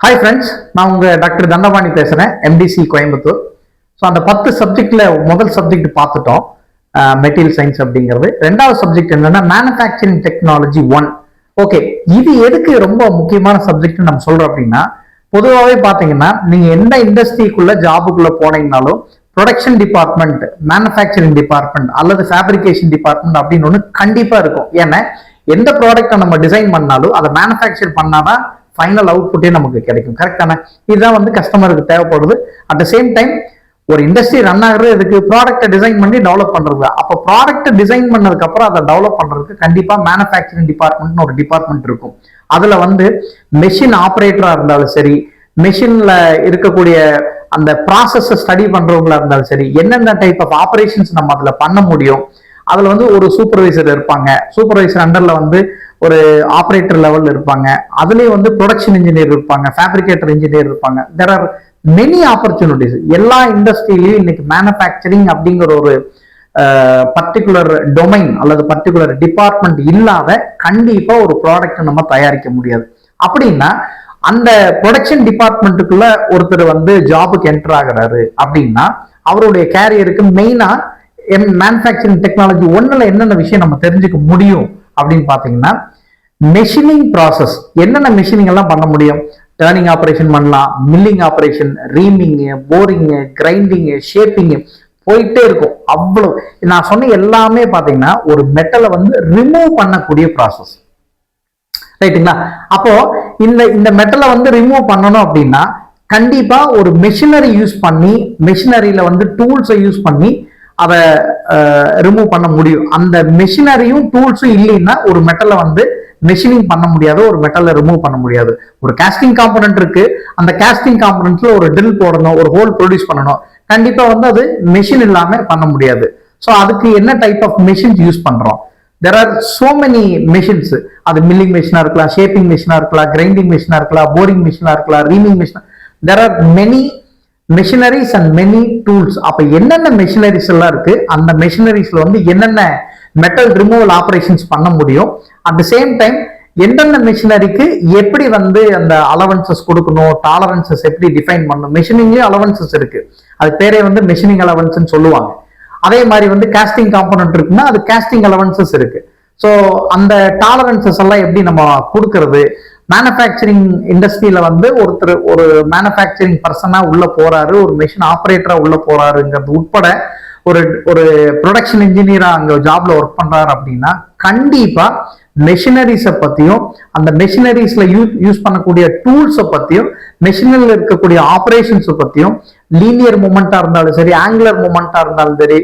Hi friends, நான் உங்கள் doctor Dandapani பேசுகிறேன், எம்டிசி கோயம்புத்தூர். ஸோ அந்த 10 சப்ஜெக்டில் முதல் சப்ஜெக்ட் பார்த்துட்டோம், மெட்டீரியல் சயின்ஸ் அப்படிங்கிறது. ரெண்டாவது சப்ஜெக்ட் என்னன்னா மேனுஃபேக்சரிங் டெக்னாலஜி 1. ஓகே, இது எதுக்கு ரொம்ப முக்கியமான சப்ஜெக்ட் நம்ம சொல்கிறோம் அப்படின்னா, பொதுவாகவே பார்த்தீங்கன்னா நீங்கள் எந்த இண்டஸ்ட்ரிக்குள்ளே ஜாபுக்குள்ளே போனீங்கனாலும் ப்ரொடக்ஷன் டிபார்ட்மெண்ட், மேனுஃபேக்சரிங் டிபார்ட்மெண்ட் அல்லது ஃபேப்ரிகேஷன் டிபார்ட்மெண்ட் அப்படின்னு ஒன்று கண்டிப்பாக இருக்கும். ஏன்னா எந்த ப்ராடக்டை நம்ம டிசைன் பண்ணாலும் அதை மேனுஃபேக்சர் பண்ணாதான் ஃபைனல் அவுட்புட்டே நமக்கு கிடைக்கும். கரெக்டான இதுதான் கஸ்டமருக்கு தேவைப்படுது. அட் த சேம் டைம் ஒரு இண்டஸ்ட்ரி ரன் ஆகுறது இதுக்கு ப்ராடக்ட்டை டிசைன் பண்ணி டெவலப் பண்றது. அப்போ ப்ராடக்ட்டை டிசைன் பண்ணதுக்கு அப்புறம் அதை டெவலப் பண்றதுக்கு கண்டிப்பா மேனுஃபேக்சரிங் டிபார்ட்மெண்ட்னு ஒரு டிபார்ட்மெண்ட் இருக்கும். அதுல மெஷின் ஆப்ரேட்டரா இருந்தாலும் சரி, மெஷின்ல இருக்கக்கூடிய அந்த ப்ராசஸை ஸ்டடி பண்றவங்களா இருந்தாலும் சரி, என்னென்ன டைப் ஆஃப் ஆப்ரேஷன்ஸ் நம்ம அதுல பண்ண முடியும், அதுல ஒரு சூப்பர்வைசர் இருப்பாங்க. சூப்பர்வைசர் அண்டர்ல ஒரு ஆப்ரேட்டர் லெவல் இருப்பாங்க. அதுலயும் ப்ரொடக்ஷன் இன்ஜினியர் இருப்பாங்க, ஃபேப்ரிகேட்டர் இன்ஜினியர் இருப்பாங்க. There are many opportunities. எல்லா இண்டஸ்ட்ரியிலையும் இன்னைக்கு மேனுஃபேக்சரிங் அப்படிங்கிற ஒரு பர்டிகுலர் டொமைன் அல்லது பர்டிகுலர் டிபார்ட்மெண்ட் இல்லாத கண்டிப்பா ஒரு ப்ராடக்ட் நம்ம தயாரிக்க முடியாது. அப்படின்னா அந்த ப்ரொடக்ஷன் டிபார்ட்மெண்ட்டுக்குள்ள ஒருத்தர் ஜாபுக்கு என்டர் ஆகுறாரு அப்படின்னா அவருடைய கேரியருக்கு மெயினா மேனுஃபேக்சரிங் டெக்னாலஜி 1ல என்னென்ன விஷயம் நம்ம தெரிஞ்சுக்க முடியும் அப்படின்னு பாத்தீங்கன்னா, மெஷினிங் ப்ராசஸ், என்னென்ன மெஷினிங் எல்லாம் பண்ண முடியும். டர்னிங் ஆப்ரேஷன் பண்ணலாம், milling operation, reaming, boring, grinding, shaping, போயிட்டே இருக்கும். அவ்வளவு நான் சொன்ன எல்லாமே பாத்தீங்கன்னா ஒரு மெட்டலை ரிமூவ் பண்ணக்கூடிய ப்ராசஸ், ரைட்டுங்களா? அப்போ இந்த மெட்டலை ரிமூவ் பண்ணணும் அப்படின்னா கண்டிப்பா ஒரு மெஷினரி யூஸ் பண்ணி, மெஷினரியில டூல்ஸை யூஸ் பண்ணி அதை ரிமூவ் பண்ண முடியும். அந்த மெஷினரியும் டூல்ஸும் இல்லைன்னா ஒரு மெட்டலை மெஷினிங் பண்ண முடியாது, ஒரு மெட்டலை ரிமூவ் பண்ண முடியாது. ஒரு காஸ்டிங் காம்பனன்ட் இருக்கு, அந்த காஸ்டிங் காம்பனன்ட்ல ஒரு ட்ரில் போடணும், ஒரு ஹோல் ப்ரொடியூஸ் பண்ணணும். கண்டிப்பா அது மெஷின் இல்லாம பண்ண முடியாது. ஸோ அதுக்கு என்ன டைப் ஆஃப் மெஷின்ஸ் யூஸ் பண்றோம்? There are so many machines. அது மில்லிங் மெஷினா இருக்கலாம், ஷேப்பிங் மெஷினா இருக்கலாம், கிரைண்டிங் மெஷினா இருக்கலாம், போரிங் மெஷினா இருக்கலாம், ரீமிங் மெஷினா. There are many machineries and many tools. அப்ப என்னென்ன மெஷினரிஸ் எல்லாம் இருக்கு, அந்த மெஷினரிஸ்ல என்னென்ன மெட்டல் ரிமூவல் ஆபரேஷன்ஸ் பண்ண முடியும், அட் த சேம் டைம் எந்தெந்த மெஷினரிக்கு எப்படி அந்த அலவன்சஸ் கொடுக்கணும், டாலரன்சஸ் எப்படி டிஃபைன் பண்ணணும். மெஷினிங்லயும் அலவன்சஸ் இருக்கு, அது பேரே மெஷினிங் அலவன்ஸ் சொல்லுவாங்க. அதே மாதிரி காஸ்டிங் காம்பனன்ட் இருக்குன்னா அது காஸ்டிங் அலவன்சஸ் இருக்கு. ஸோ அந்த டாலரன்சஸ் எல்லாம் எப்படி நம்ம கொடுக்கறது. மேனுஃபேக்சரிங் இண்டஸ்ட்ரியில ஒருத்தர் ஒரு மேனுஃபேக்சரிங் பர்சனா உள்ள போறாரு, ஒரு மெஷின் ஆப்ரேட்டரா உள்ள போறாருங்கிறது உட்பட ஒரு ஒரு ப்ரொடக்ஷன் இன்ஜினியரா அங்க ஜாப்ல ஒர்க் பண்றாரு அப்படின்னா கண்டிப்பா மெஷினரிஸை பத்தியும், அந்த மெஷினரிஸ்ல யூஸ் பண்ணக்கூடிய டூல்ஸை பத்தியும், மெஷினரியில் இருக்கக்கூடிய ஆப்ரேஷன்ஸை பத்தியும், லீனியர் மூமெண்டா இருந்தாலும் சரி, ஆங்குலர் மூமெண்டா இருந்தாலும் சரி,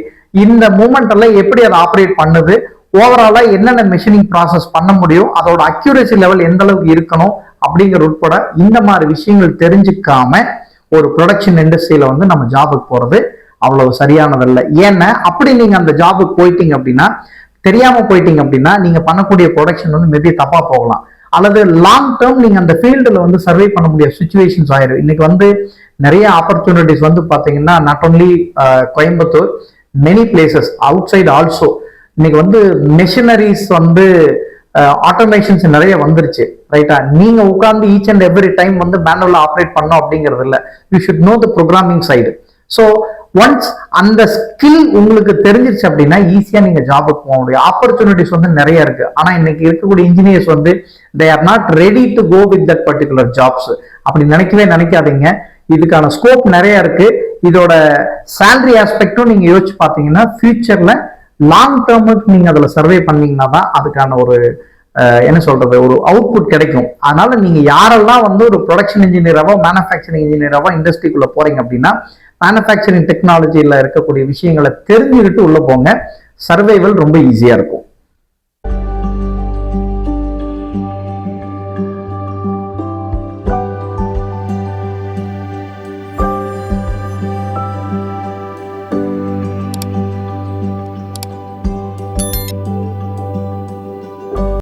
இந்த மூமெண்ட் எல்லாம் எப்படி அதை ஆப்ரேட் பண்ணுது, ஓவராலா என்னென்ன மெஷினிங் ப்ராசஸ் பண்ண முடியும், அதோட அக்யூரேசி லெவல் எந்த அளவுக்கு இருக்கணும் அப்படிங்கிற உட்பட இந்த மாதிரி விஷயங்கள் தெரிஞ்சுக்காம ஒரு ப்ரொடக்ஷன் இண்டஸ்ட்ரியில நம்ம ஜாபுக்கு போறது அவ்வளவு சரியானதில்லை. ஏன்னா அப்படி நீங்க அந்த ஜாபுக்கு போயிட்டீங்க அப்படின்னா, தெரியாம போயிட்டீங்க அப்படின்னா நீங்க பண்ணக்கூடிய ப்ரொடக்ஷன் மேபி தப்பா போகலாம், அல்லது லாங் டேர்ம் நீங்க அந்த ஃபீல்டுல சர்வே பண்ண முடியாத சுச்சுவேஷன்ஸ் ஆயிரும். இன்னைக்கு நிறைய ஆப்பர்ச்சுனிட்டிஸ் பாத்தீங்கன்னா not only Coimbatore, many places outside also. இன்னைக்கு மெஷினரிஸ் ஆட்டோமேஷன்ஸ் நிறைய வந்துருச்சு, ரைட்டா? நீங்க உட்கார்ந்து ஈச் அண்ட் எவ்ரி டைம் மேனுவலா ஆப்ரேட் பண்ணோம் அப்படிங்கிறது இல்லை. You should know the programming side. So once அந்த ஸ்கில் உங்களுக்கு தெரிஞ்சிருச்சு அப்படின்னா ஈஸியா நீங்க ஜாபுக்கு போக முடியும். ஆப்பர்ச்சுனிட்டிஸ் நிறைய இருக்கு. ஆனா இன்னைக்கு இருக்கக்கூடிய engineers they are not ready to go with that particular jobs. அப்படி நினைக்காதீங்க. இதுக்கான ஸ்கோப் நிறைய இருக்கு. இதோட சேலரி ஆஸ்பெக்டும் நீங்க யோசிச்சு பாத்தீங்கன்னா ஃபியூச்சர்ல லாங் டேர்முக்கு நீங்க அதுல சர்வே பண்ணீங்கன்னா தான் அதுக்கான ஒரு ஒரு அவுட்புட் கிடைக்கும். அதனால நீங்க யாரெல்லாம் ஒரு ப்ரொடக்ஷன் இன்ஜினியராவோ மேனுஃபேக்சரிங் இன்ஜினியராவோ இண்டஸ்ட்ரிக்குள்ள போறீங்க அப்படின்னா மேனுஃபேக்சரிங் டெக்னாலஜியில இருக்கக்கூடிய விஷயங்களை தெரிஞ்சுக்கிட்டு உள்ள போங்க. சர்வைவல் ரொம்ப ஈஸியா இருக்கும்.